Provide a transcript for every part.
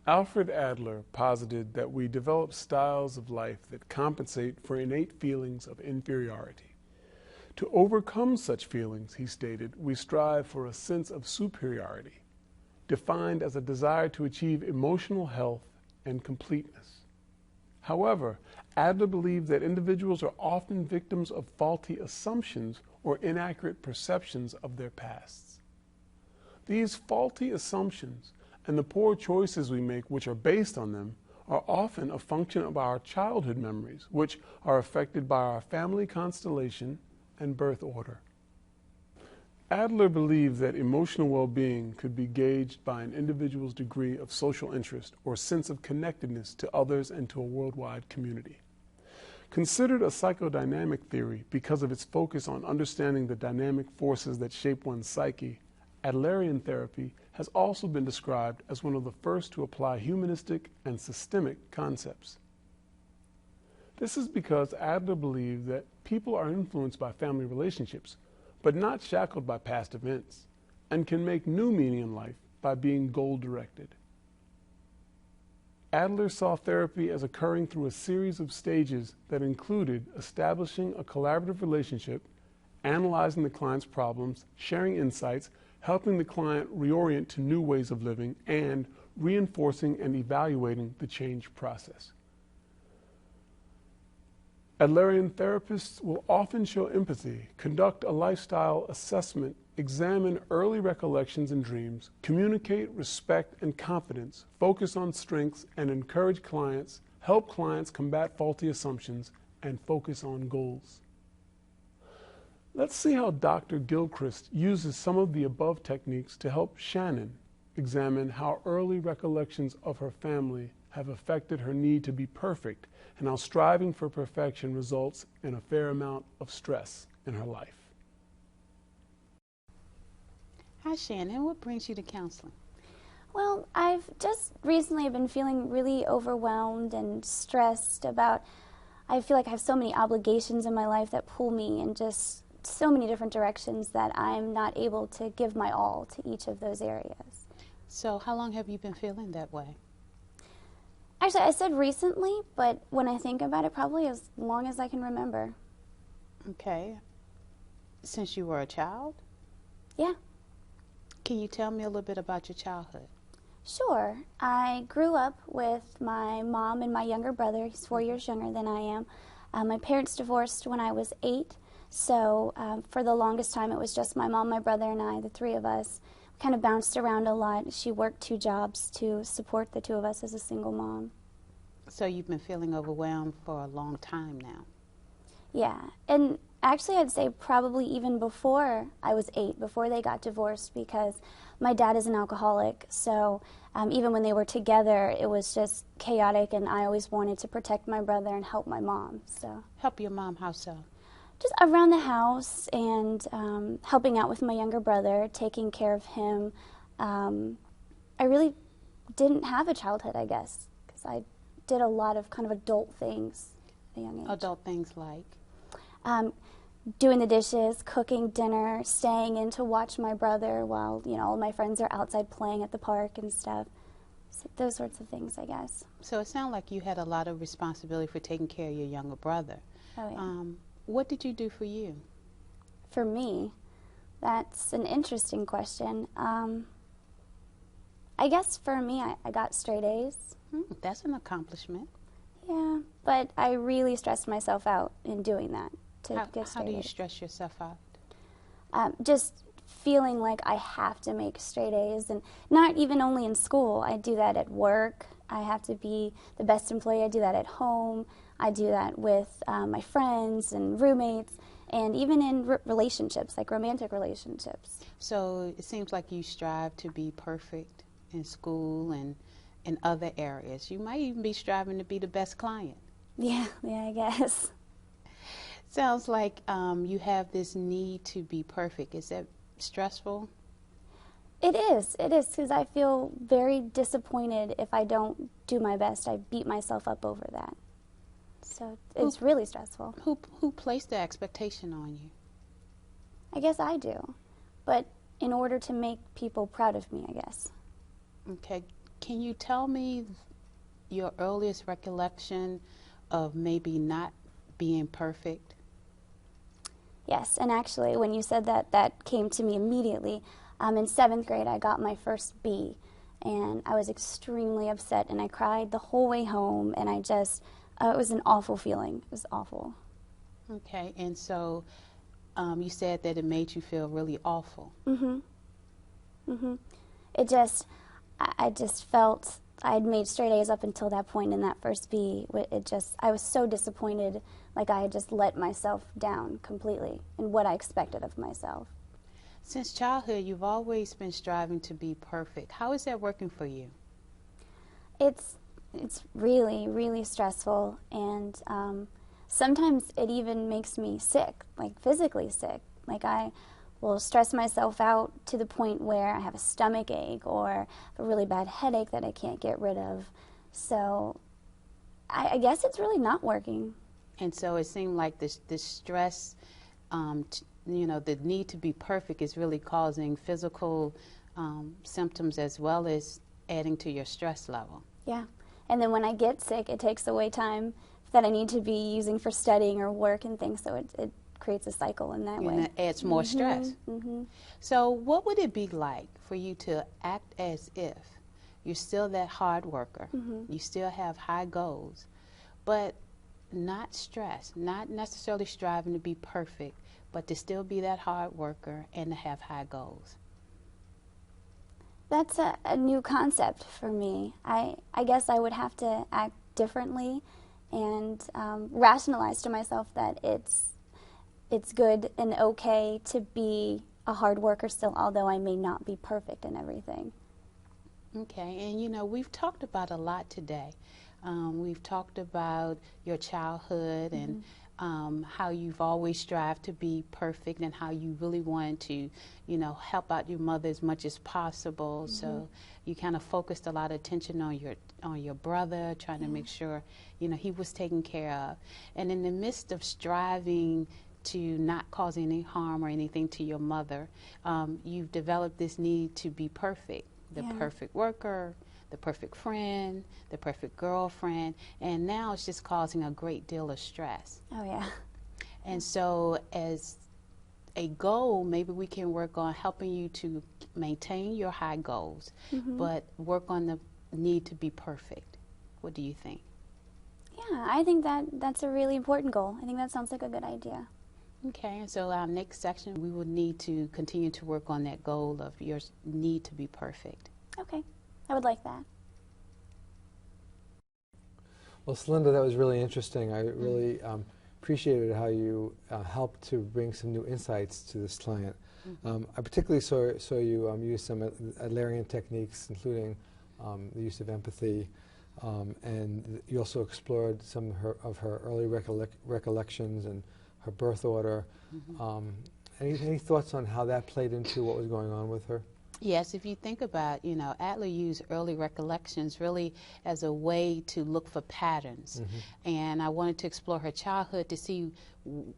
Alfred Adler posited that we develop styles of life that compensate for innate feelings of inferiority. To overcome such feelings, he stated, we strive for a sense of superiority, defined as a desire to achieve emotional health and completeness. However, Adler believed that individuals are often victims of faulty assumptions or inaccurate perceptions of their pasts. These faulty assumptions and the poor choices we make which are based on them are often a function of our childhood memories, which are affected by our family constellation and birth order. Adler believed that emotional well-being could be gauged by an individual's degree of social interest or sense of connectedness to others and to a worldwide community. Considered a psychodynamic theory because of its focus on understanding the dynamic forces that shape one's psyche, Adlerian therapy has also been described as one of the first to apply humanistic and systemic concepts. This is because Adler believed that people are influenced by family relationships, but not shackled by past events, and can make new meaning in life by being goal-directed. Adler saw therapy as occurring through a series of stages that included establishing a collaborative relationship, analyzing the client's problems, sharing insights, helping the client reorient to new ways of living, and reinforcing and evaluating the change process. Adlerian therapists will often show empathy, conduct a lifestyle assessment, examine early recollections and dreams, communicate respect and confidence, focus on strengths and encourage clients, help clients combat faulty assumptions, and focus on goals. Let's see how Dr. Gilchrist uses some of the above techniques to help Shannon examine how early recollections of her family have affected her need to be perfect and how striving for perfection results in a fair amount of stress in her life. Hi Shannon, what brings you to counseling? Well, I've just recently been feeling really overwhelmed and stressed about, I feel like I have so many obligations in my life that pull me in just so many different directions that I'm not able to give my all to each of those areas. So how long have you been feeling that way? Actually, I said recently, but when I think about it, probably as long as I can remember. Okay. Since you were a child? Yeah. Can you tell me a little bit about your childhood? Sure. I grew up with my mom and my younger brother. He's 4 years younger than I am. My parents divorced when I was 8, so for the longest time it was just my mom, my brother, and I, the three of us. Kind of bounced around a lot. She worked 2 jobs to support the 2 of us as a single mom. So you've been feeling overwhelmed for a long time now? Yeah, and actually I'd say probably even before I was 8, before they got divorced, because my dad is an alcoholic, so even when they were together it was just chaotic, and I always wanted to protect my brother and help my mom. So help your mom, how so? Just around the house and helping out with my younger brother, taking care of him. I really didn't have a childhood, I guess, because I did a lot of kind of adult things at a young age. Adult things like? Doing the dishes, cooking dinner, staying in to watch my brother while, all my friends are outside playing at the park and stuff. So those sorts of things, I guess. So it sounded like you had a lot of responsibility for taking care of your younger brother. Oh, yeah. What did you do for you? For me? That's an interesting question. I guess for me, I got straight A's. That's an accomplishment. Yeah, but I really stressed myself out in doing that to get straight A's. How do you stress yourself out? Just feeling like I have to make straight A's, and not even only in school. I do that at work. I have to be the best employee. I do that at home. I do that with my friends and roommates, and even in relationships, like romantic relationships. So it seems like you strive to be perfect in school and in other areas. You might even be striving to be the best client. Yeah, I guess. Sounds like you have this need to be perfect. Is that stressful? It is, because I feel very disappointed if I don't do my best. I beat myself up over that. So it's really stressful. Who placed the expectation on you? I guess I do, but in order to make people proud of me, I guess. Okay. Can you tell me your earliest recollection of maybe not being perfect? Yes, and actually, when you said that, that came to me immediately. In 7th grade, I got my first B, and I was extremely upset, and I cried the whole way home, and I just, it was an awful feeling. It was awful. Okay, and so you said that it made you feel really awful. It just, I just felt I had made straight A's up until that point in that first B. It just, I was so disappointed, like I had just let myself down completely in what I expected of myself. Since childhood, you've always been striving to be perfect. How is that working for you? It's really, really stressful, and sometimes it even makes me sick, like physically sick. Like I will stress myself out to the point where I have a stomach ache or a really bad headache that I can't get rid of. So I guess it's really not working. And so it seemed like this stress, the need to be perfect is really causing physical symptoms as well as adding to your stress level. Yeah. And then when I get sick, it takes away time that I need to be using for studying or work and things, so it creates a cycle in that way. And it adds more stress. So what would it be like for you to act as if you're still that hard worker, you still have high goals, but not stressed, not necessarily striving to be perfect, but to still be that hard worker and to have high goals? That's a new concept for me. I guess I would have to act differently and rationalize to myself that it's good and okay to be a hard worker still, although I may not be perfect in everything. Okay, and we've talked about a lot today. We've talked about your childhood and how you've always strived to be perfect and how you really wanted to, help out your mother as much as possible. So you kind of focused a lot of attention on your brother, trying to make sure, he was taken care of. And in the midst of striving to not cause any harm or anything to your mother, you've developed this need to be perfect, the perfect worker, the perfect friend, the perfect girlfriend, and now it's just causing a great deal of stress. Oh, yeah. And so as a goal, maybe we can work on helping you to maintain your high goals, but work on the need to be perfect. What do you think? Yeah, I think that's a really important goal. I think that sounds like a good idea. Okay, and so our next section, we will need to continue to work on that goal of your need to be perfect. Okay, I would like that. Well, Celinda, that was really interesting. I really appreciated how you helped to bring some new insights to this client. I particularly saw you use some Adlerian techniques, including the use of empathy, and you also explored some of her early recollections and her birth order. Any thoughts on how that played into what was going on with her? Yes, if you think about, Adler used early recollections really as a way to look for patterns. And I wanted to explore her childhood to see,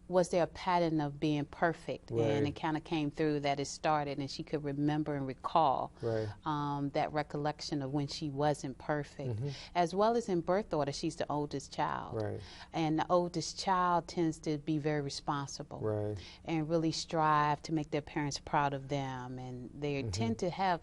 was there a pattern of being perfect? Right. And it kind of came through that it started, and she could remember and recall that recollection of when she wasn't perfect. As well as in birth order, she's the oldest child. Right. And the oldest child tends to be very responsible. Right. And really strive to make their parents proud of them. And they tend to have,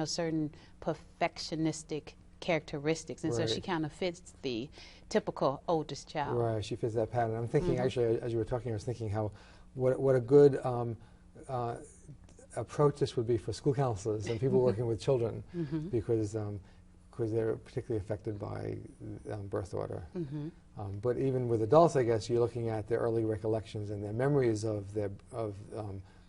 certain perfectionistic characteristics. And so she kind of fits the typical oldest child. Right, she fits that pattern. I'm thinking, actually, as you were talking, I was thinking how, what a good approach this would be for school counselors and people working with children, because they're particularly affected by birth order. But even with adults, I guess, you're looking at their early recollections and their memories of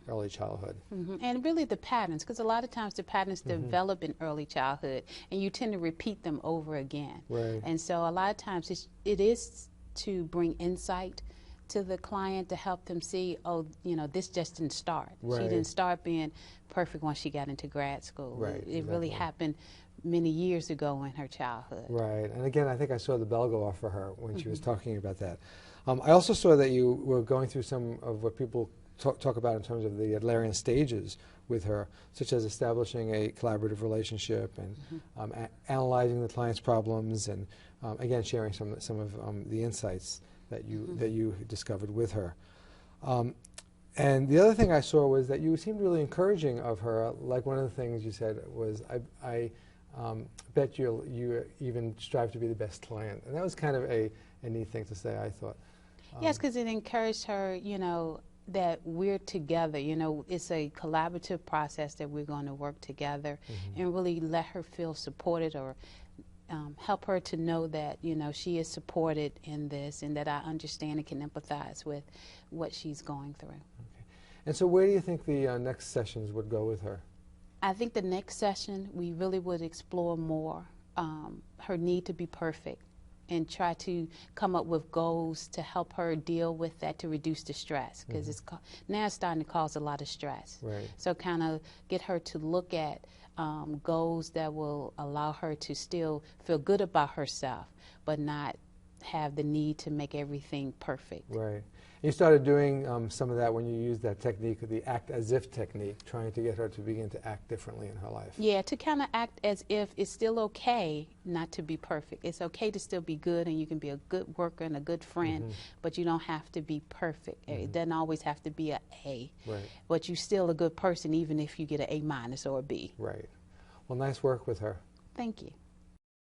early childhood. And really the patterns, because a lot of times the patterns develop in early childhood, and you tend to repeat them over again. Right. And so a lot of times it is to bring insight to the client to help them see, oh, this just didn't start. Right. She didn't start being perfect once she got into grad school. Right, It really happened many years ago in her childhood. Right. And again, I think I saw the bell go off for her when she was talking about that. I also saw that you were going through some of what people talk about in terms of the Adlerian stages with her, such as establishing a collaborative relationship and analyzing the client's problems, and again sharing some of the insights that you discovered with her. And the other thing I saw was that you seemed really encouraging of her. Like one of the things you said was, I bet you even strive to be the best client. And that was kind of a neat thing to say, I thought. Yes, because it encouraged her, you know, that we're together. You know, it's a collaborative process that we're going to work together and really let her feel supported, or help her to know that, you know, she is supported in this and that I understand and can empathize with what she's going through. Okay. And so where do you think the next sessions would go with her? I think the next session we really would explore more her need to be perfect and try to come up with goals to help her deal with that, to reduce the stress, because now it's starting to cause a lot of stress. Right. So kind of get her to look at goals that will allow her to still feel good about herself, but not have the need to make everything perfect. Right. You started doing some of that when you used that technique, the act as if technique, trying to get her to begin to act differently in her life. Yeah, to kind of act as if it's still okay not to be perfect. It's okay to still be good, and you can be a good worker and a good friend, but you don't have to be perfect. It doesn't always have to be an A. Right. But you're still a good person even if you get an A- or a B. Right. Well, nice work with her. Thank you.